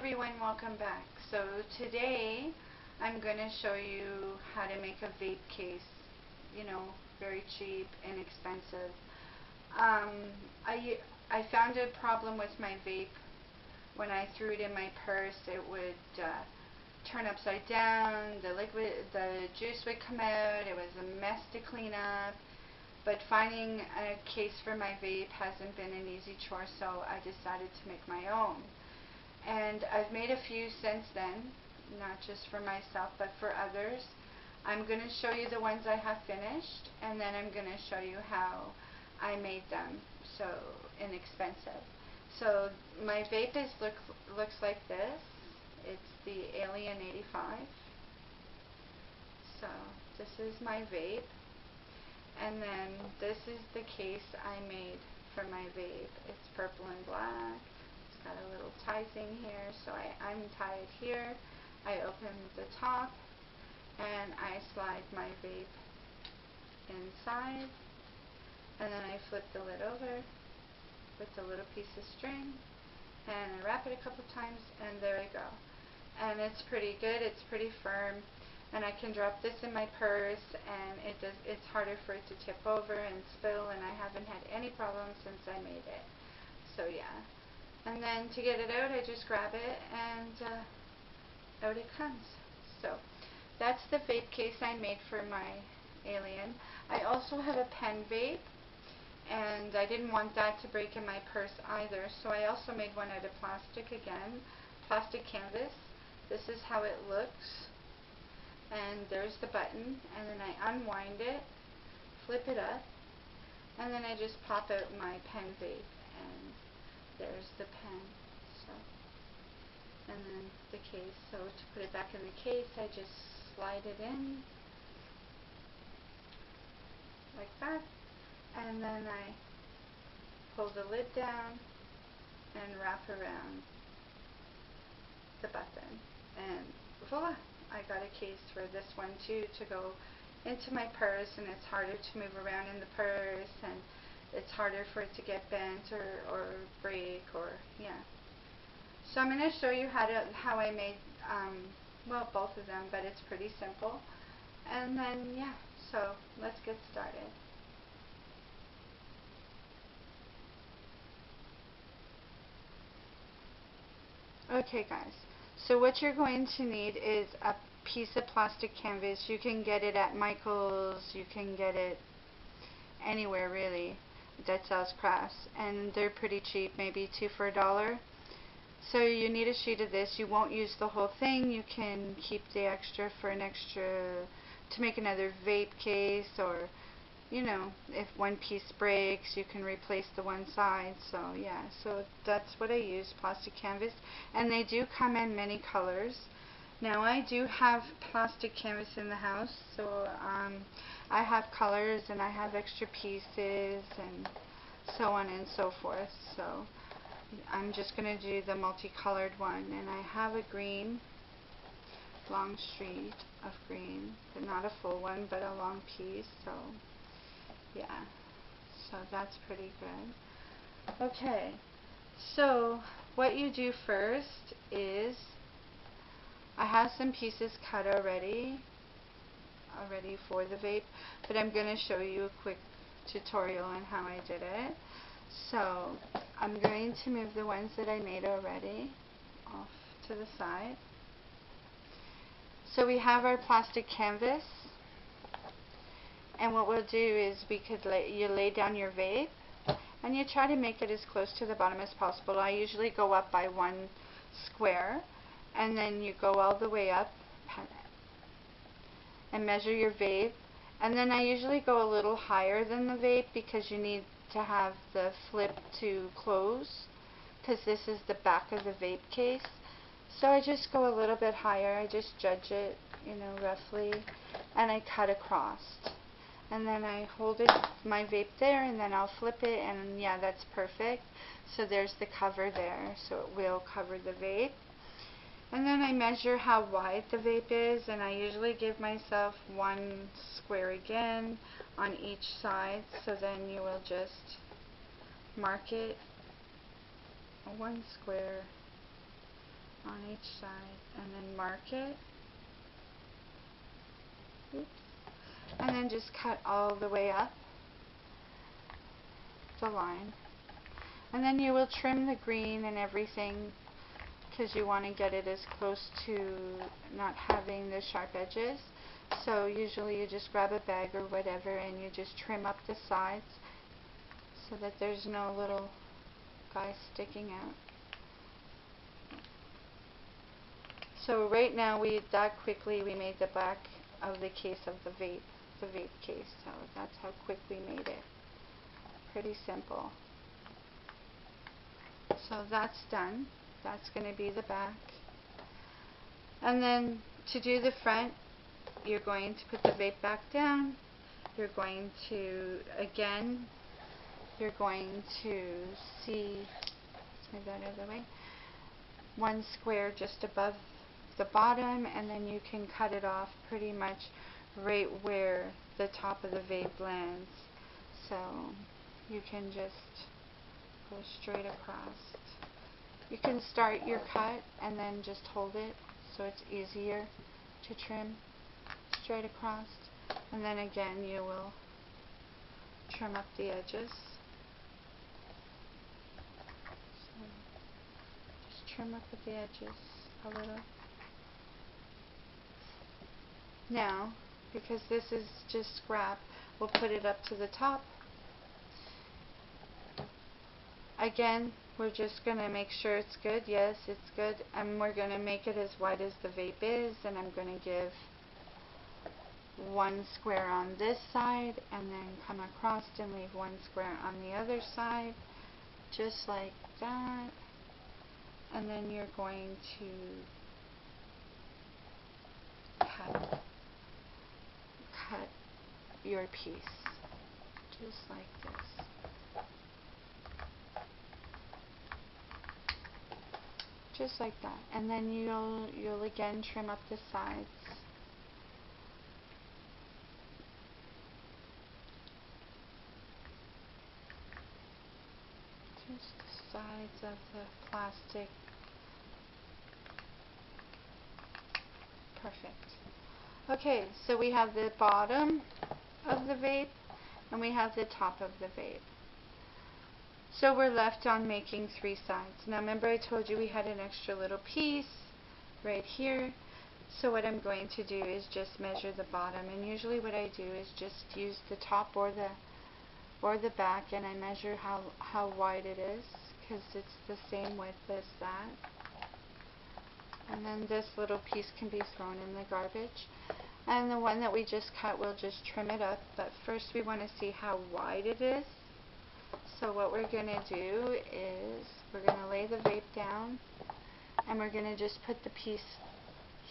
everyone, welcome back. So today I'm going to show you how to make a vape case, very cheap, inexpensive. I found a problem with my vape. When I threw it in my purse, it would turn upside down, the juice would come out, it was a mess to clean up. But finding a case for my vape hasn't been an easy chore, so I decided to make my own. And I've made a few since then, not just for myself but for others. I'm going to show you the ones I have finished, and then I'm going to show you how I made them so inexpensive. So my vape looks like this. It's the Alien 85. So this is my vape. And then this is the case I made for my vape. It's purple and black. It's got a little tie thing here, so I untie it here. I open the top and I slide my vape inside, and then I flip the lid over with a little piece of string, and I wrap it a couple times, and there I go. And it's pretty good. It's pretty firm. And I can drop this in my purse, and it's harder for it to tip over and spill, and I haven't had any problems since I made it. So yeah. And then to get it out, I just grab it, and out it comes. So that's the vape case I made for my Alien. I also have a pen vape, and I didn't want that to break in my purse either, so I also made one out of plastic again, plastic canvas. This is how it looks. And there's the button, and then I unwind it, flip it up, and then I just pop out my pen vape, and there's the pen. So, and then the case. So to put it back in the case, I just slide it in like that, and then I pull the lid down and wrap around the button, and voila! I got a case for this one too, to go into my purse, and it's harder to move around in the purse, and it's harder for it to get bent or break, or yeah. So I'm going to show you how I made well, both of them, but it's pretty simple. And then yeah, so let's get started. Okay guys, so what you're going to need is a piece of plastic canvas. You can get it at Michael's, you can get it anywhere really that sells crafts, and they're pretty cheap, maybe 2 for $1. So you need a sheet of this. You won't use the whole thing. You can keep the extra for an extra to make another vape case, or if one piece breaks, you can replace the one side. So yeah, so that's what I use, plastic canvas, and they do come in many colors. Now I do have plastic canvas in the house, so I have colors, and I have extra pieces, and so on and so forth. So I'm just going to do the multicolored one, and I have a green, long sheet of green, but not a full one, but a long piece. So yeah, so that's pretty good. Okay, so what you do first is, I have some pieces cut already for the vape, but I'm going to show you a quick tutorial on how I did it. So I'm going to move the ones that I made already off to the side. So we have our plastic canvas, and what we'll do is you lay down your vape, and you try to make it as close to the bottom as possible. I usually go up by one square, and then you go all the way up and measure your vape, and then I usually go a little higher than the vape because you need to have the flip to close, because this is the back of the vape case. So I just go a little bit higher. I just judge it, roughly, and I cut across. And then I hold my vape there, and then I'll flip it, and yeah, that's perfect. So there's the cover there, so it will cover the vape. And then I measure how wide the vape is, and I usually give myself one square again on each side. So then you will just mark it, one square on each side, and then mark it. Oops. And then just cut all the way up the line. And then you will trim the green and everything because you want to get it as close to not having the sharp edges. So usually you just grab a bag or whatever and you just trim up the sides so that there's no little guys sticking out. So right now that quickly we made the back of the case of the vape case. So that's how quick we made it. Pretty simple. So that's done. That's going to be the back. And then to do the front, you're going to put the vape back down. You're going to, again, you're going to see, let's move that out of the way, one square just above the bottom, and then you can cut it off pretty much right where the top of the vape lands. So you can just go straight across. You can start your cut and then just hold it so it's easier to trim straight across. And then again you will trim up the edges. So just trim up at the edges a little. Now, because this is just scrap, we'll put it up to the top. Again, we're just going to make sure it's good. Yes, it's good. And we're going to make it as wide as the vape is. And I'm going to give one square on this side and then come across and leave one square on the other side. Just like that. And then you're going to cut your piece. Just like this. Just like that, and then you'll again trim up the sides. Just the sides of the plastic. Perfect. Okay, so we have the bottom of the vape and we have the top of the vape. So we're left on making 3 sides. Now remember I told you we had an extra little piece right here. So what I'm going to do is just measure the bottom, and usually what I do is just use the top or the back, and I measure how wide it is because it's the same width as that. And then this little piece can be thrown in the garbage. And the one that we just cut, we'll just trim it up, but first we want to see how wide it is. So what we're going to do is we're going to lay the vape down and we're going to just put the piece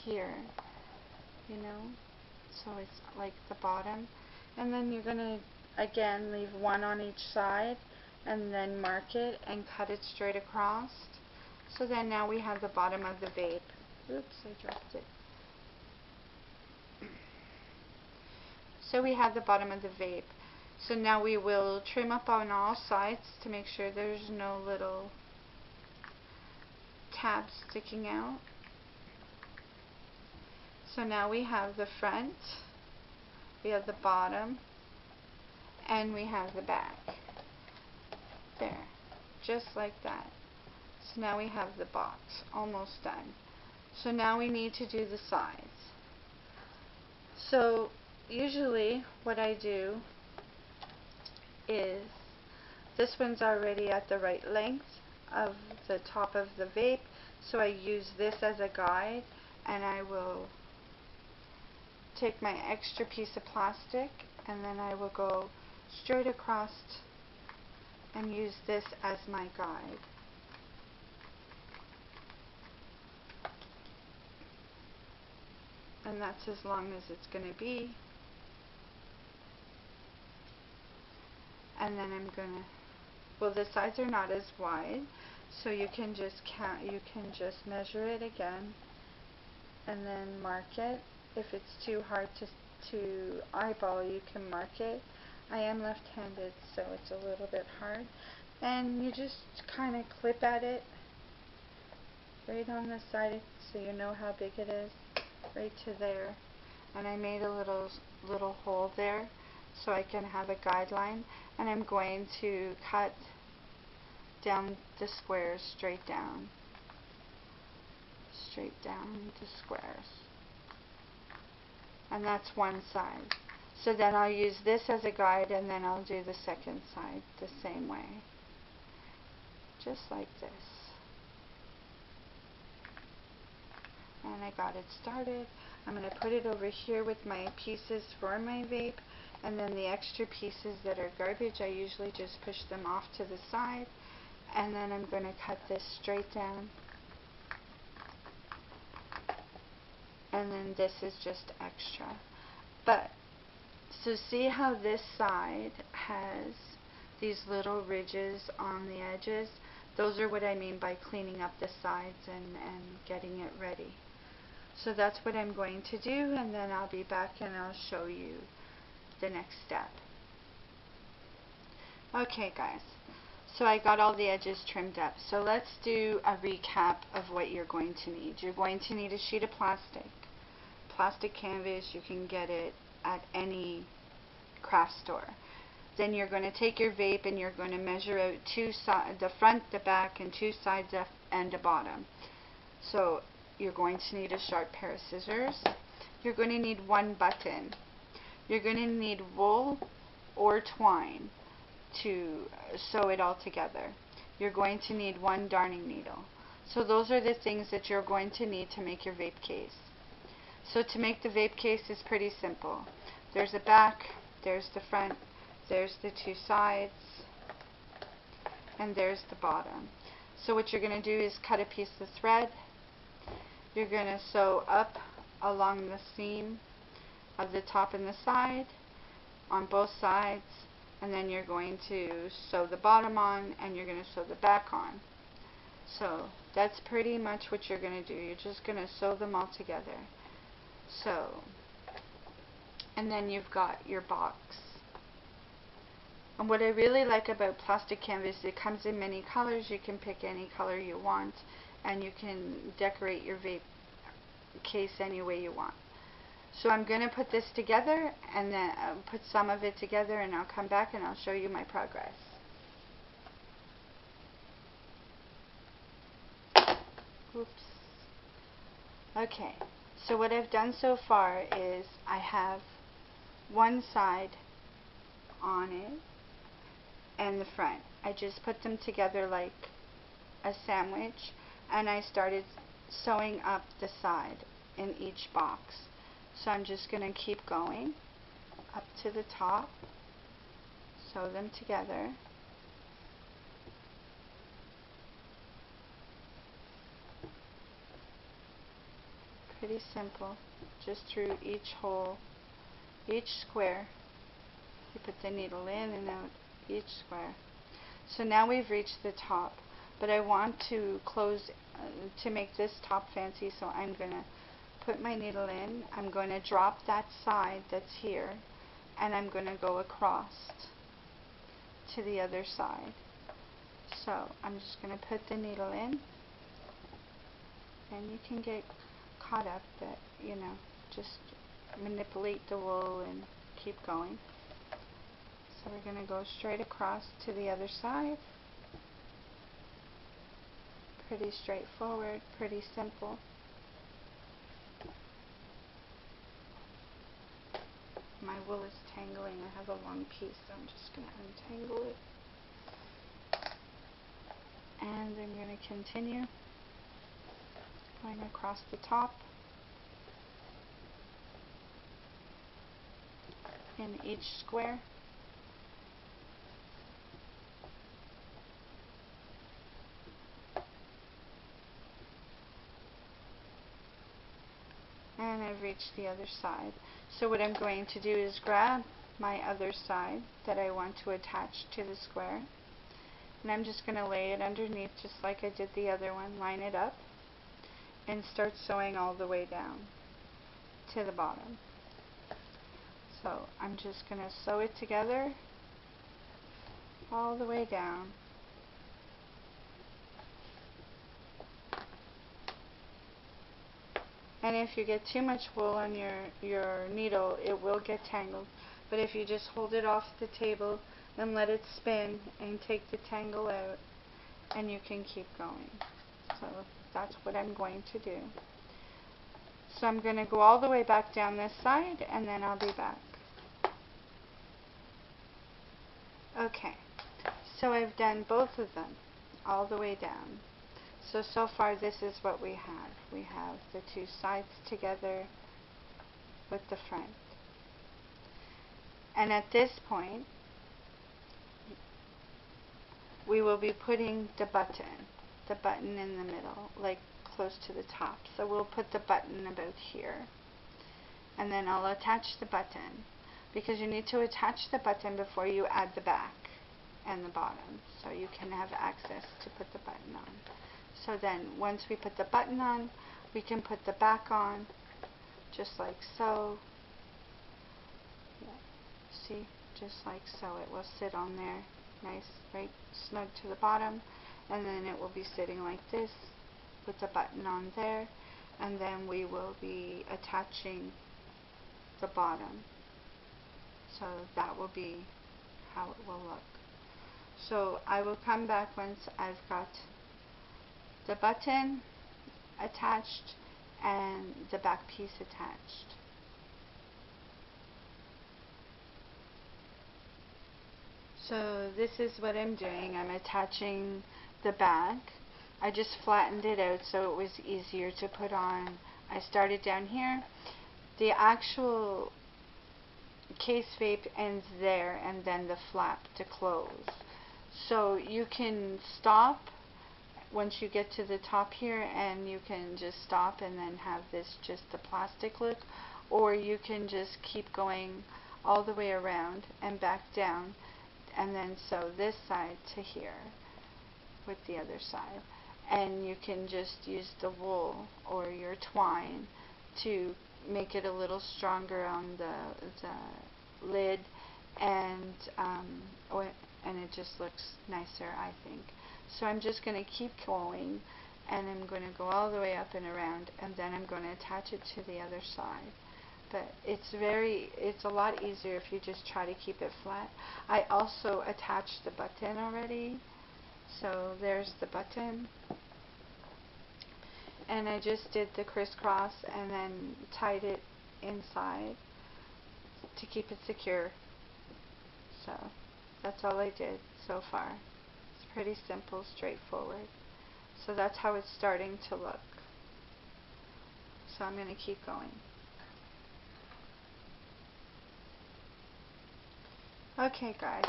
here, you know, so it's like the bottom. And then you're going to again leave one on each side and then mark it and cut it straight across. So then now we have the bottom of the vape. Oops, I dropped it. So we have the bottom of the vape. So now we will trim up on all sides to make sure there's no little tabs sticking out. So now we have the front, we have the bottom, and we have the back. There, just like that. So now we have the box almost done. So now we need to do the sides. So usually what I do is, this one's already at the right length of the top of the vape, so I use this as a guide, and I will take my extra piece of plastic and then I will go straight across and use this as my guide. And that's as long as it's going to be. And then I'm gonna, well, the sides are not as wide, so you can just count, you can just measure it again and then mark it. If it's too hard to eyeball, you can mark it. I am left-handed, so it's a little bit hard. And you just kind of clip at it right on the side so you know how big it is, right to there. And I made a little hole there so I can have a guideline, and I'm going to cut down the squares straight down the squares, and that's one side. So then I'll use this as a guide, and then I'll do the second side the same way, just like this. And I got it started. I'm going to put it over here with my pieces for my vape, and then the extra pieces that are garbage, I usually just push them off to the side, and then I'm going to cut this straight down, and then this is just extra. But so see how this side has these little ridges on the edges? Those are what I mean by cleaning up the sides and getting it ready. So that's what I'm going to do, and then I'll be back and I'll show you the next step. Okay guys, so I got all the edges trimmed up. So let's do a recap of what you're going to need. You're going to need a sheet of plastic canvas. You can get it at any craft store. Then you're going to take your vape and you're going to measure out the front, the back, and two sides and the bottom. So you're going to need a sharp pair of scissors. You're going to need one button. You're going to need wool or twine to sew it all together. You're going to need one darning needle. So those are the things that you're going to need to make your vape case. So to make the vape case is pretty simple. There's a back, there's the front, there's the two sides, and there's the bottom. So what you're going to do is cut a piece of thread. You're going to sew up along the seam of the top and the side on both sides, and then you're going to sew the bottom on, and you're going to sew the back on. So that's pretty much what you're going to do. You're just going to sew them all together. So, and then you've got your box. And what I really like about plastic canvas, it comes in many colors. You can pick any color you want, and you can decorate your vape case any way you want. So I'm going to put this together, and then put some of it together, and I'll come back and I'll show you my progress. Oops. Okay, so what I've done so far is I have one side on it and the front. I just put them together like a sandwich, and I started sewing up the side in each box. So I'm just going to keep going up to the top, sew them together. Pretty simple, just through each hole, each square. You put the needle in and out each square. So now we've reached the top, but I want to close to make this top fancy, so I'm going to put my needle in. I'm going to drop that side that's here, and I'm going to go across to the other side. So I'm just going to put the needle in, and you can get caught up that, you know, just manipulate the wool and keep going. So we're going to go straight across to the other side. Pretty straightforward, pretty simple. My wool is tangling. I have a long piece, so I'm just going to untangle it. And I'm going to continue going across the top in each square. And I've reached the other side. So what I'm going to do is grab my other side that I want to attach to the square, and I'm just going to lay it underneath just like I did the other one, line it up, and start sewing all the way down to the bottom. So I'm just going to sew it together all the way down. And if you get too much wool on your needle, it will get tangled. But if you just hold it off the table and let it spin and take the tangle out, and you can keep going. So that's what I'm going to do. So I'm going to go all the way back down this side, and then I'll be back. Okay, so I've done both of them all the way down. So far this is what we have. We have the two sides together with the front. And at this point, we will be putting the button in the middle, like close to the top. So we'll put the button about here. And then I'll attach the button, because you need to attach the button before you add the back and the bottom, so you can have access to put the button on. So then once we put the button on, we can put the back on, just like so. Yeah. See, just like so. It will sit on there, nice, right snug to the bottom, and then it will be sitting like this with the button on there, and then we will be attaching the bottom. So that will be how it will look. So I will come back once I've got the button attached and the back piece attached. So this is what I'm doing. I'm attaching the back. I just flattened it out so it was easier to put on. I started down here. The actual case vape ends there, and then the flap to close. So you can stop once you get to the top here, and you can just stop and then have this just the plastic look, or you can just keep going all the way around and back down, and then sew this side to here with the other side. And you can just use the wool or your twine to make it a little stronger on the lid, and it just looks nicer, I think. So I'm just going to keep going, and I'm going to go all the way up and around, and then I'm going to attach it to the other side. But it's a lot easier if you just try to keep it flat. I also attached the button already, so there's the button. And I just did the crisscross and then tied it inside to keep it secure. So that's all I did so far. It's pretty simple, straightforward. So that's how it's starting to look. So I'm going to keep going. Okay guys,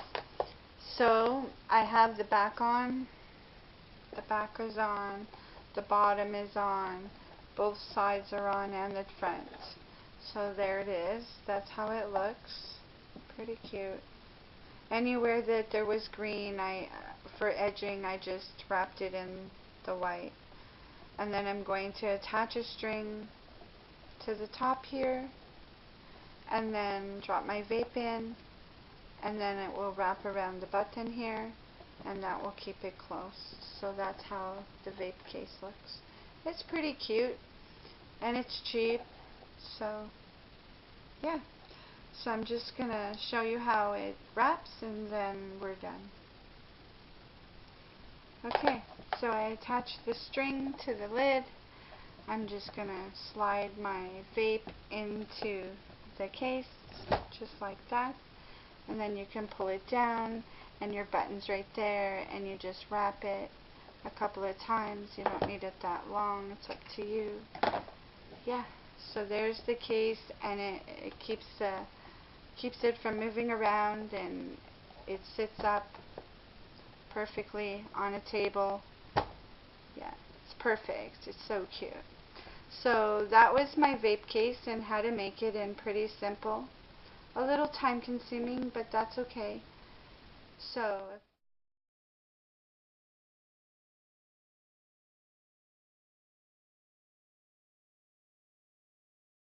so I have the back on, the back is on, the bottom is on, both sides are on, and the front. So there it is. That's how it looks. Pretty cute. Anywhere that there was green, for edging, I just wrapped it in the white. And then I'm going to attach a string to the top here, and then drop my vape in, and then it will wrap around the button here, and that will keep it close. So that's how the vape case looks. It's pretty cute, and it's cheap, so yeah. So I'm just going to show you how it wraps, and then we're done. Okay, so I attached the string to the lid. I'm just going to slide my vape into the case, just like that. And then you can pull it down, and your button's right there, and you just wrap it a couple of times. You don't need it that long. It's up to you. Yeah, so there's the case, and it keeps it from moving around, and it sits up perfectly on a table. Yeah, it's perfect. It's so cute. So that was my vape case and how to make it, and pretty simple. A little time consuming, but that's okay. So